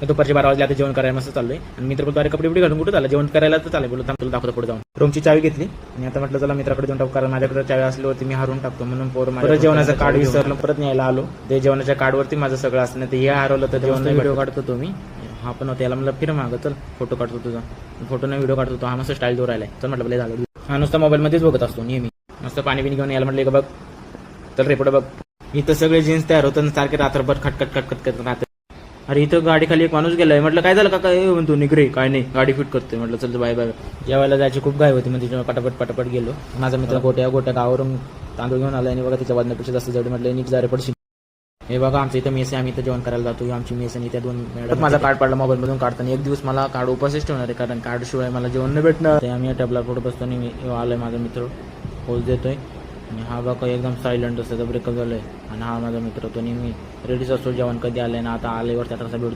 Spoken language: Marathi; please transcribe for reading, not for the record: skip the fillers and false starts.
दुपारचे 12 वाजले, आता जेवण करायला मस्त चाललोय. आणि मित्र बोलतो, अरे कपडे बिपडे घालून कुठे चालला, जेवण करायला तर चालेल. बोलतो थांब तुला दाखवतो पुढे जाऊन. रूमची चावी घेतली आणि आता म्हटलं चला मित्राकडे जाऊन टाकू, कारण माझ्याकडे चावी असल्यावरती मी हरवून टाकतो. म्हणून परत जेवणाचं कार्ड विसरलं, परत न्यायला आलो. ते जेवणाच्या कार्डवरती माझं सगळं असं नाही, ते हे हरवलं तर जेवण व्हिडिओ काढतो तो मी. हा पण होता, याला म्हणलं फिर मागं चल फोटो काढतो तुझा. फोटो नाही व्हिडिओ काढतो तो. हा मस्त स्टाईल दूर राहिलाय. चल म्हटलं झालं. हा नुसता मोबाईलमध्येच बघत असतो नेहमी. मस्त पाणी बिणी घेऊन यायला म्हटलं का बघ चल रे पुढे बघ. इथं सगळे जीन्स तयार होतं सारखे रात्रभर खटखट खटखट करत राहते. अरे इथं गाडी खाली एक माणूस गेलाय. म्हटलं काय झालं काका, म्हणतो निघरे काय नाही गाडी फिट करतोय. म्हटलं चल बाय बाय. जेवायला जायची खूप घाई होती, म्हणजे पटापट पटापट गेलो. माझा मित्र गोट्या गावावरून तांदूळ घेऊन आला आणि बघा तिच्या वाजण्यापेक्षा जास्त जवळ. म्हटलं निघ जारे पडशील. हे बघा आमच्या इथं मेस आहे, आम्ही इथं जेवण करायला जातो. आमची मेस आणि त्या 2 मॅडम. माझा कार्ड पडला मोबाईलमधून काढताना. एक दिवस मला कार्ड उपासच ठेवणार आहे, कारण कार्ड शिवाय मला जेवण नाही भेटणार. ते आम्ही टेबला पुढे बसतो आणि आलोय माझा मित्र पोच देतोय. आणि हा बघा एकदम सायलेंट असतो, ब्रेकअप झालोय. आणि हा माझा मित्र तो नेहमी रेडीच असतो जेवण कधी आलंय ना, आता आल्यावर त्याचा भेटतो.